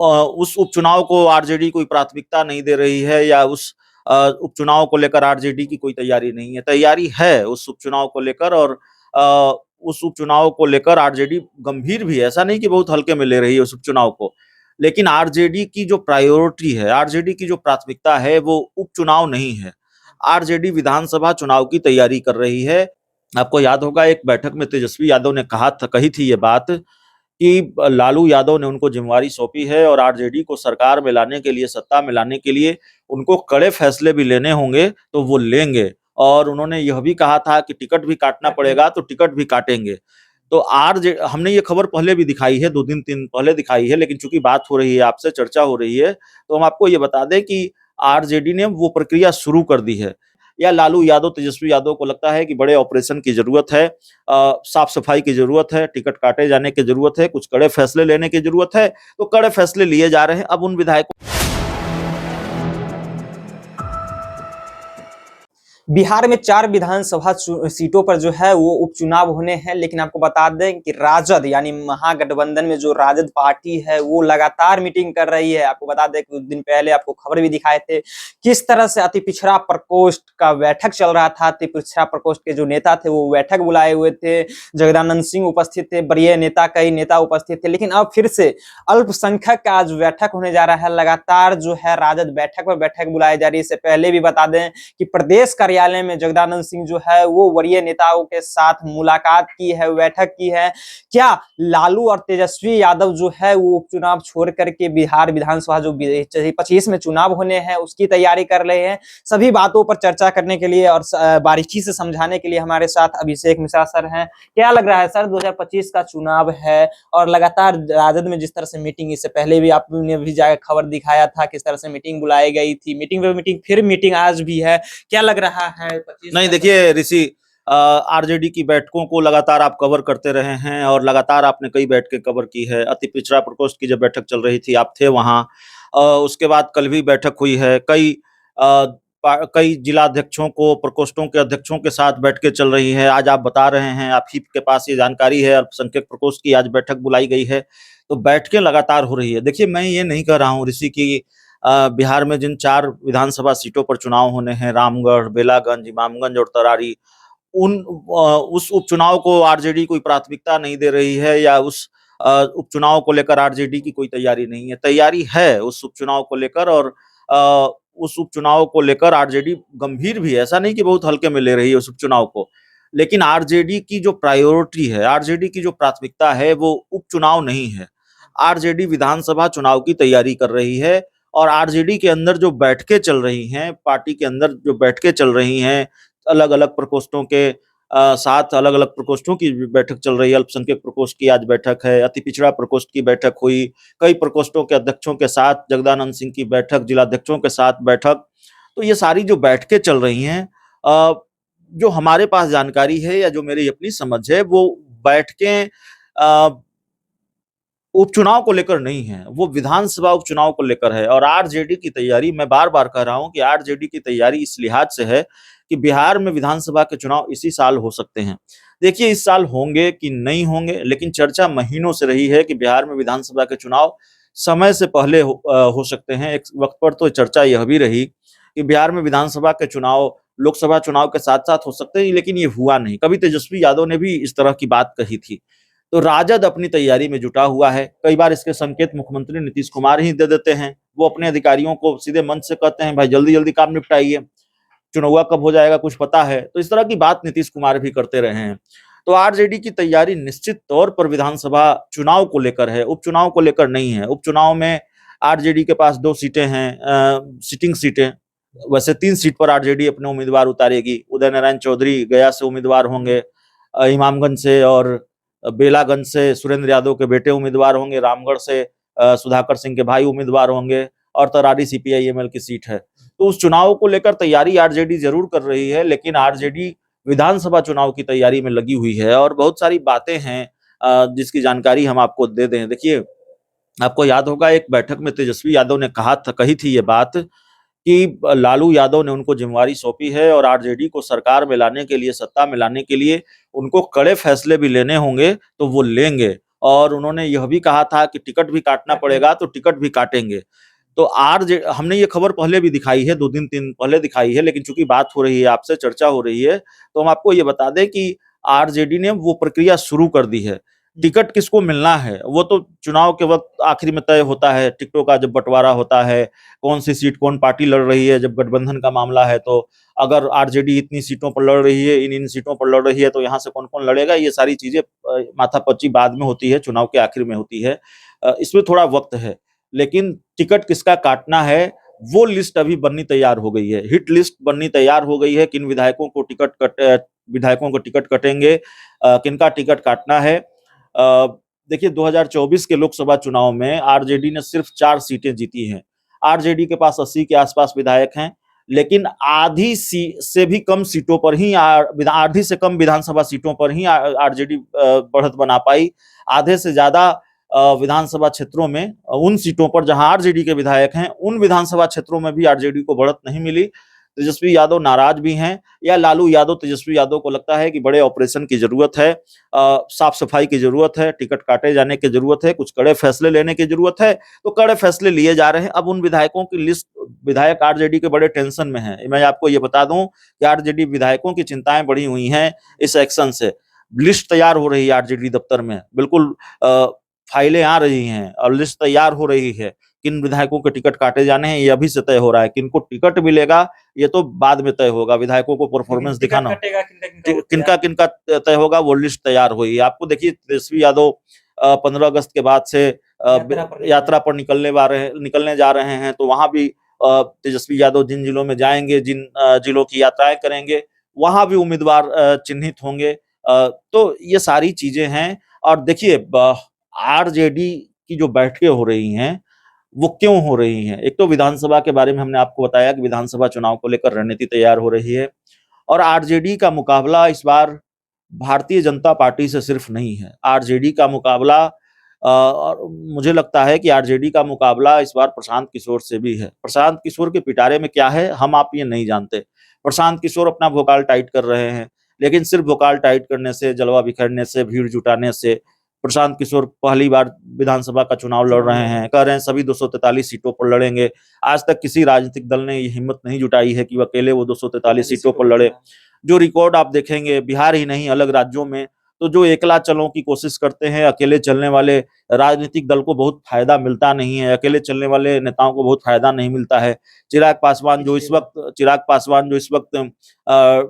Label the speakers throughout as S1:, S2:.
S1: उस उपचुनाव को आरजेडी कोई प्राथमिकता नहीं दे रही है या उस उपचुनाव को लेकर आरजेडी की कोई तैयारी नहीं है। तैयारी है उस उपचुनाव को लेकर और अ, उस उपचुनाव को लेकर आरजेडी गंभीर भी है। ऐसा नहीं कि बहुत हल्के में ले रही है उस उपचुनाव को। लेकिन आरजेडी की जो प्रायोरिटी है, आरजेडी की जो प्राथमिकता है वो उपचुनाव नहीं है। आरजेडी विधानसभा चुनाव की तैयारी कर रही है। आपको याद होगा एक बैठक में तेजस्वी यादव ने कही थी ये बात कि लालू यादव ने उनको जिम्मेवारी सौंपी है और आरजेडी को सरकार में लाने के लिए, सत्ता में लाने के लिए उनको कड़े फैसले भी लेने होंगे तो वो लेंगे। और उन्होंने यह भी कहा था कि टिकट भी काटना पड़ेगा तो टिकट भी काटेंगे। तो आरजे हमने ये खबर पहले भी दिखाई है, 2 दिन 3 पहले दिखाई है, लेकिन चूंकि बात हो रही है, आपसे चर्चा हो रही है, तो हम आपको ये बता दें कि आरजेडी ने वो प्रक्रिया शुरू कर दी है। या लालू यादव, तेजस्वी यादव को लगता है कि बड़े ऑपरेशन की जरूरत है, साफ सफाई की जरूरत है, टिकट काटे जाने की जरूरत है, कुछ कड़े फैसले लेने की जरूरत है, तो कड़े फैसले लिए जा रहे हैं। अब उन विधायकों
S2: बिहार में 4 विधानसभा सीटों पर जो है वो उपचुनाव होने हैं, लेकिन आपको बता दें कि राजद यानी महागठबंधन में जो राजद पार्टी है वो लगातार मीटिंग कर रही है। आपको बता दें कि कुछ दिन पहले आपको खबर भी दिखाए थे किस तरह से अति पिछड़ा प्रकोष्ठ का बैठक चल रहा था। अति पिछड़ा प्रकोष्ठ के जो नेता थे वो बैठक बुलाए हुए थे, जगदानंद सिंह उपस्थित थे, वरीय नेता कई नेता उपस्थित थे। लेकिन अब फिर से अल्पसंख्यक का आज बैठक होने जा रहा है। लगातार जो है राजद बैठक पर बैठक बुलाई जा रही है। इससे पहले भी बता दें कि प्रदेश कार्यालय में जगदानंद सिंह जो है वो वरीय नेताओं के साथ मुलाकात की है, बैठक की है। क्या लालू और तेजस्वी यादव जो है वो उपचुनाव छोड़ करके बिहार विधानसभा जो 25 में चुनाव होने हैं उसकी तैयारी कर रहे हैं? सभी बातों पर चर्चा करने के लिए और बारीकी से समझाने के लिए हमारे साथ अभिषेक मिश्रा सर हैं। क्या लग रहा है सर, 2025 का चुनाव है और लगातार राजद में जिस तरह से मीटिंग, इससे पहले भी आपने भी जाकर खबर दिखाया था किस तरह से मीटिंग बुलाई गई थी, मीटिंग पे मीटिंग, फिर मीटिंग आज भी है, क्या लग रहा है 25?
S1: नहीं, देखिए ऋषि, आरजेडी की बैठकों को लगातार आप कवर करते रहे हैं और लगातार आपने कई बैठकें कवर की है। अति पिछड़ा प्रकोष्ठ की जब बैठक चल रही थी आप थे वहां। उसके बाद कल भी बैठक हुई है। कई जिलाध्यक्षों को, प्रकोष्ठों के अध्यक्षों के साथ बैठकें चल रही है। आज आप बता रहे हैं, आप ही के पास ये जानकारी है, अल्पसंख्यक प्रकोष्ठ की आज बैठक बुलाई गई है, तो बैठकें लगातार हो रही है। देखिए, मैं ये नहीं कह रहा हूँ ऋषि की बिहार में जिन 4 विधानसभा सीटों पर चुनाव होने हैं, रामगढ़, बेलागंज, इमामगंज और तरारी, उस उपचुनाव को आरजेडी कोई प्राथमिकता नहीं दे रही है या उस उपचुनाव को लेकर आरजेडी की कोई तैयारी नहीं है। तैयारी है उस उपचुनाव को लेकर और अ, उस उपचुनाव को लेकर आरजेडी गंभीर भी है। ऐसा नहीं कि बहुत हल्के में ले रही है उस उपचुनाव को। लेकिन आरजेडी की जो प्रायोरिटी है, आरजेडी की जो प्राथमिकता है वो उपचुनाव नहीं है। आरजेडी विधानसभा चुनाव की तैयारी कर रही है और आरजेडी के अंदर जो बैठकें चल रही हैं, पार्टी के अंदर जो बैठकें चल रही हैं, अलग-अलग प्रकोष्ठों के साथ अलग-अलग प्रकोष्ठों की बैठक चल रही है। अल्पसंख्यक प्रकोष्ठ की आज बैठक है, अति पिछड़ा प्रकोष्ठ की बैठक हुई, कई प्रकोष्ठों के अध्यक्षों के साथ जगदानंद सिंह की बैठक, जिलाध्यक्षों के साथ बैठक। तो ये सारी जो बैठकें चल रही हैं, अ, जो हमारे पास जानकारी है या जो मेरी अपनी समझ है, वो बैठकें अ, उपचुनाव को लेकर नहीं है, वो विधानसभा उपचुनाव को लेकर है। और आरजेडी की तैयारी, मैं बार-बार कह रहा हूँ कि आरजेडी की तैयारी इस लिहाज से है कि बिहार में विधानसभा के चुनाव इसी साल हो सकते हैं। देखिए, इस साल होंगे कि नहीं होंगे, लेकिन चर्चा महीनों से रही है कि बिहार में विधानसभा के चुनाव समय से पहले हो सकते हैं। एक वक्त पर तो चर्चा यह भी रही कि बिहार में विधानसभा के चुनाव लोकसभा चुनाव के साथ-साथ हो सकते हैं, लेकिन ये हुआ नहीं। कभी तेजस्वी यादव ने भी इस तरह की बात कही थी। तो राजद अपनी तैयारी में जुटा हुआ है। कई बार इसके संकेत मुख्यमंत्री नीतीश कुमार ही दे देते हैं। वो अपने अधिकारियों को सीधे मंच से कहते हैं, भाई जल्दी-जल्दी काम निपटाइए, चुनाव कब हो जाएगा कुछ पता है? तो इस तरह की बात नीतीश कुमार भी करते रहे हैं। तो आरजेडी की तैयारी निश्चित तौर पर विधानसभा चुनाव को लेकर है, उपचुनाव को लेकर नहीं है। उपचुनाव में आरजेडी के पास 2 सीटें हैं, सिटिंग सीटें। वैसे 3 सीट पर आरजेडी अपने उम्मीदवार उतारेगी। उदय नारायण चौधरी गया से उम्मीदवार होंगे, इमामगंज से और बेलागंज से सुरेंद्र यादव के बेटे उम्मीदवार होंगे, रामगढ़ से सुधाकर सिंह के भाई उम्मीदवार होंगे और तरारी सीपीआई-एमएल की सीट है। तो उस चुनाव को लेकर तैयारी आरजेडी जरूर कर रही है, लेकिन आरजेडी विधानसभा चुनाव की तैयारी में लगी हुई है और बहुत सारी बातें हैं जिसकी जानकारी हम आपको दे दें। देखिए, आपको याद होगा एक बैठक में तेजस्वी यादव ने कही थी ये बात कि लालू यादव ने उनको जिम्मेवारी सौंपी है और आरजेडी को सरकार में लाने के लिए, सत्ता में लाने के लिए उनको कड़े फैसले भी लेने होंगे तो वो लेंगे। और उन्होंने यह भी कहा था कि टिकट भी काटना पड़ेगा तो टिकट भी काटेंगे। तो हमने ये खबर पहले भी दिखाई है, 2 दिन 3 दिन पहले दिखाई है, लेकिन चूंकि बात हो रही है, आपसे चर्चा हो रही है, तो हम आपको ये बता दें कि आरजेडी ने वो प्रक्रिया शुरू कर दी है। टिकट किसको मिलना है वो तो चुनाव के वक्त आखिरी में तय होता है, टिकटों का जब बंटवारा होता है, कौन सी सीट कौन पार्टी लड़ रही है, जब गठबंधन का मामला है, तो अगर आरजेडी इतनी सीटों पर लड़ रही है, इन सीटों पर लड़ रही है, तो यहाँ से कौन कौन लड़ेगा, ये सारी चीजें माथापच्ची बाद में होती है, चुनाव के आखिर में होती है। इसमें थोड़ा वक्त है, लेकिन टिकट किसका काटना है वो लिस्ट अभी बननी तैयार हो गई है, हिट लिस्ट बननी तैयार हो गई है, किन विधायकों को टिकट कटेंगे, किनका टिकट काटना है। देखिए 2024 के लोकसभा चुनाव में आरजेडी ने सिर्फ 4 सीटें जीती हैं। आरजेडी के पास 80 के आसपास विधायक हैं, लेकिन से भी कम सीटों पर ही आधी से कम विधानसभा सीटों पर ही आरजेडी बढ़त बना पाई। आधे से ज्यादा विधानसभा क्षेत्रों में उन सीटों पर जहां आरजेडी के विधायक हैं, उन विधानसभा क्षेत्रों में भी आरजेडी को बढ़त नहीं मिली। तेजस्वी यादव नाराज भी हैं, या लालू यादव तेजस्वी यादव को लगता है कि बड़े ऑपरेशन की जरूरत है, साफ सफाई की जरूरत है, टिकट काटे जाने की जरूरत है, कुछ कड़े फैसले लेने की जरूरत है, तो कड़े फैसले लिए जा रहे हैं। अब उन विधायकों की लिस्ट, विधायक आरजेडी के बड़े टेंशन में हैं। मैं आपको ये बता दूं कि आरजेडी विधायकों की चिंताएं बढ़ी हुई हैं इस एक्शन से। लिस्ट तैयार हो रही है आरजेडी दफ्तर में, बिल्कुल फाइलें आ रही हैं और लिस्ट तैयार हो रही है, किन विधायकों के टिकट काटे जाने हैं ये अभी से तय हो रहा है, किनको टिकट मिलेगा ये तो बाद में तय होगा, विधायकों को परफॉर्मेंस दिखाना, किनका किनका तय होगा वो लिस्ट तैयार हुई है। आपको देखिए तेजस्वी यादव 15 अगस्त के बाद से यात्रा पर निकलने जा रहे हैं, तो वहां भी तेजस्वी यादव जिन जिलों में जाएंगे, जिन जिलों की यात्राएं करेंगे, वहां भी उम्मीदवार चिन्हित होंगे। तो ये सारी चीजें हैं। और देखिए आरजेडी की जो बैठकें हो रही हैं वो क्यों हो रही हैं, एक तो विधानसभा के बारे में हमने आपको बताया कि विधानसभा चुनाव को लेकर रणनीति तैयार हो रही है, और आरजेडी का मुकाबला इस बार भारतीय जनता पार्टी से सिर्फ नहीं है। आरजेडी का मुकाबला और मुझे लगता है कि आरजेडी का मुकाबला इस बार प्रशांत किशोर से भी है। प्रशांत किशोर के पिटारे में क्या है हम आप ये नहीं जानते। प्रशांत किशोर अपना भोकाल टाइट कर रहे हैं, लेकिन सिर्फ भोकाल टाइट करने से, जलवा बिखेरने से, भीड़ जुटाने से प्रशांत किशोर पहली बार विधानसभा का चुनाव लड़ रहे हैं, कह रहे हैं सभी 243 सीटों पर लड़ेंगे। आज तक किसी राजनीतिक दल ने ये हिम्मत नहीं जुटाई है कि वो अकेले वो 243 सीटों पर लड़े। जो रिकॉर्ड आप देखेंगे बिहार ही नहीं अलग राज्यों में, तो जो एकला चलों की कोशिश करते हैं, अकेले चलने वाले राजनीतिक दल को बहुत फायदा मिलता नहीं है, अकेले चलने वाले नेताओं को बहुत फायदा नहीं मिलता है। चिराग पासवान जो इस वक्त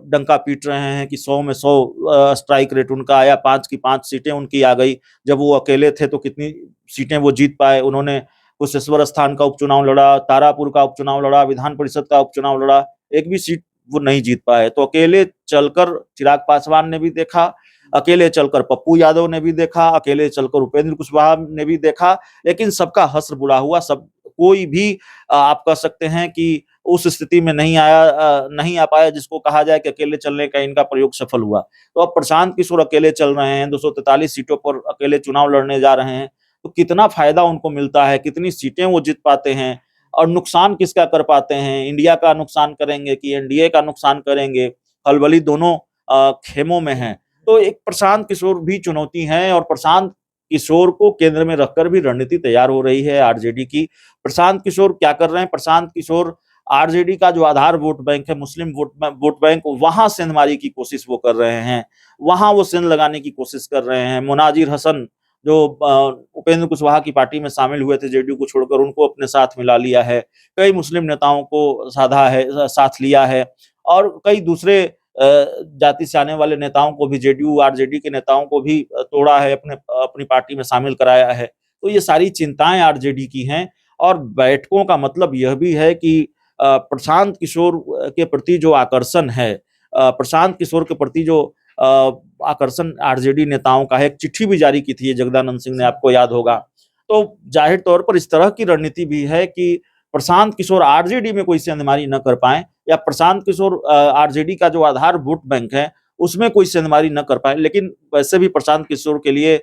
S1: डंका पीट रहे हैं कि 100 में 100 स्ट्राइक रेट उनका आया, 5 की 5 सीटें उनकी आ गई। जब वो अकेले थे तो कितनी सीटें वो जीत पाए। उन्होंने कुशेश्वर स्थान का उपचुनाव लड़ा, तारापुर का उपचुनाव लड़ा, विधान परिषद का उपचुनाव लड़ा, एक भी सीट वो नहीं जीत पाए। तो अकेले चलकर चिराग पासवान ने भी देखा, अकेले चलकर पप्पू यादव ने भी देखा, अकेले चलकर उपेंद्र कुशवाहा ने भी देखा, लेकिन सबका हश्र बुरा हुआ। सब कोई भी आप कह सकते हैं कि उस स्थिति में नहीं आ पाया जिसको कहा जाए कि अकेले चलने का इनका प्रयोग सफल हुआ। तो अब प्रशांत किशोर अकेले चल रहे हैं, 243 सीटों पर अकेले चुनाव लड़ने जा रहे हैं, तो कितना फायदा उनको मिलता है, कितनी सीटें वो जीत पाते हैं, और नुकसान किसका कर पाते हैं, इंडिया का नुकसान करेंगे कि एनडीए का नुकसान करेंगे। खलबली दोनों खेमों में है। तो एक प्रशांत किशोर भी चुनौती है, और प्रशांत किशोर को केंद्र में रखकर भी रणनीति तैयार हो रही है आरजेडी की। प्रशांत किशोर क्या कर रहे हैं, प्रशांत किशोर आरजेडी का जो आधार वोट बैंक है, मुस्लिम वोट बैंक, वहां सेंधमारी की कोशिश वो कर रहे हैं, वहां वो सेंध लगाने की कोशिश कर रहे हैं। मुनाजिर हसन जो उपेंद्र कुशवाहा की पार्टी में शामिल हुए थे जेडीयू को छोड़कर, उनको अपने साथ मिला लिया है। कई मुस्लिम नेताओं को साथ लिया है, और कई दूसरे जाति से आने वाले नेताओं को भी, जेडीयू आरजेडी के नेताओं को भी तोड़ा है, अपनी पार्टी में शामिल कराया है। तो ये सारी चिंताएं आरजेडी की हैं, और बैठकों का मतलब यह भी है कि प्रशांत किशोर के प्रति जो आकर्षण है, प्रशांत किशोर के प्रति जो आकर्षण आरजेडी नेताओं का है। एक चिट्ठी भी जारी की थी जगदानंद सिंह ने, आपको याद होगा। तो जाहिर तौर पर इस तरह की रणनीति भी है कि प्रशांत किशोर आरजेडी में कोई सेंधमारी न कर पाए, या प्रशांत किशोर आरजेडी का जो आधार वोट बैंक है उसमें कोई सेंधमारी न कर पाए। लेकिन वैसे भी प्रशांत किशोर के लिए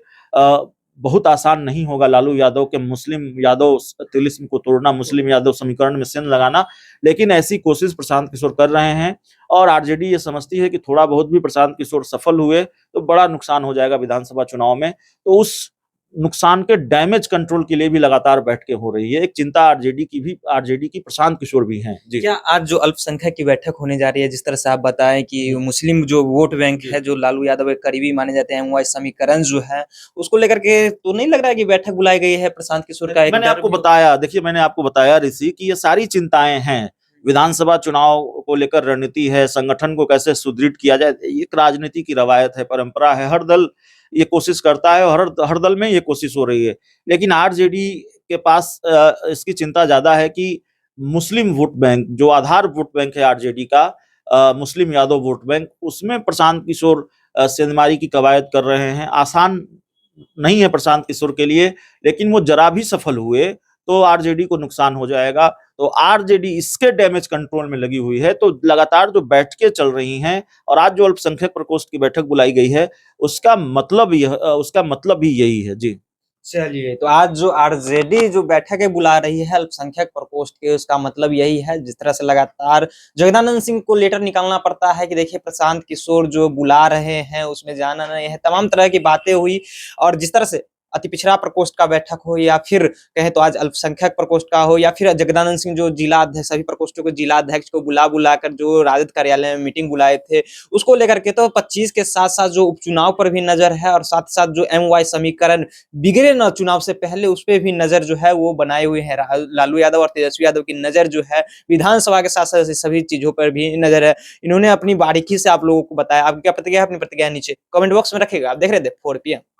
S1: बहुत आसान नहीं होगा लालू यादव के मुस्लिम यादव तिलिस्म को तोड़ना, मुस्लिम यादव समीकरण में सेंध लगाना, लेकिन ऐसी कोशिश प्रशांत किशोर कर रहे हैं। और आरजेडी ये समझती है कि थोड़ा बहुत भी प्रशांत किशोर सफल हुए तो बड़ा नुकसान हो जाएगा विधानसभा चुनाव में। तो उस नुकसान के डैमेज कंट्रोल के लिए भी लगातार बैठकें हो रही है। एक चिंता आरजेडी की प्रशांत किशोर भी हैं। जी।
S2: क्या आज जो अल्पसंख्यक की बैठक होने जा रही है, जिस तरह से आप बताएं कि मुस्लिम जो वोट बैंक है, जो लालू यादव के करीबी माने जाते हैं, एमवाई समीकरण जो है, उसको लेकर के तो नहीं लग रहा है कि बैठक बुलाई गई है? प्रशांत किशोर का एक
S1: मैंने
S2: डर
S1: आपको
S2: भी हो-
S1: बताया, देखिए मैंने आपको बताया ऋषि कि ये सारी चिंताएं हैं। विधानसभा चुनाव को लेकर रणनीति है, संगठन को कैसे सुदृढ़ किया जाए, एक राजनीति की रवायत है, परंपरा है। हर दल ये कोशिश करता है और हर दल में ये कोशिश हो रही है। लेकिन आरजेडी के पास इसकी चिंता ज्यादा है कि मुस्लिम वोट बैंक, जो आधार वोट बैंक है आरजेडी का, मुस्लिम यादव वोट बैंक, उसमें प्रशांत किशोर सेंधमारी की कवायद कर रहे हैं। आसान नहीं है प्रशांत किशोर के लिए, लेकिन वो जरा भी सफल हुए तो आरजेडी को नुकसान हो जाएगा। तो आरजेडी इसके डैमेज कंट्रोल में लगी हुई है। तो लगातार जो बैठकें चल रही हैं और आज जो अल्पसंख्यक प्रकोष्ठ की बैठक बुलाई गई है, उसका मतलब भी यही है। जी।
S2: चलिए, तो आज जो आरजेडी जो बैठकें बुला रही है अल्पसंख्यक प्रकोष्ठ के, उसका मतलब यही है, जिस तरह से लगातार जगदानंद सिंह को लेटर निकालना पड़ता है कि देखिए प्रशांत किशोर जो बुला रहे हैं उसमें जाना नहीं है, तमाम तरह की बातें हुई। और जिस तरह से अति पिछड़ा प्रकोष्ठ का बैठक हो, या फिर कहें तो आज अल्पसंख्यक प्रकोष्ठ का हो, या फिर जगदानंद सिंह जो जिला अध्यक्ष, सभी प्रकोष्ठों के जिला अध्यक्ष को बुला बुला कर जो राजद कार्यालय में मीटिंग बुलाए थे, उसको लेकर के तो 25 के साथ साथ जो उपचुनाव पर भी नजर है, और साथ साथ जो एमवाई समीकरण बिगड़े ना चुनाव से पहले, उस पे भी नजर जो है वो बनाए हुए है। लालू यादव और तेजस्वी यादव की नजर जो है विधानसभा के साथ साथ सभी चीजों पर भी नजर है। इन्होंने अपनी बारीकी से आप लोगों को बताया। आपकी क्या प्रतिक्रिया है? अपनी प्रतिक्रिया नीचे कमेंट बॉक्स में रखेगा। आप देख रहे थे 4 PM।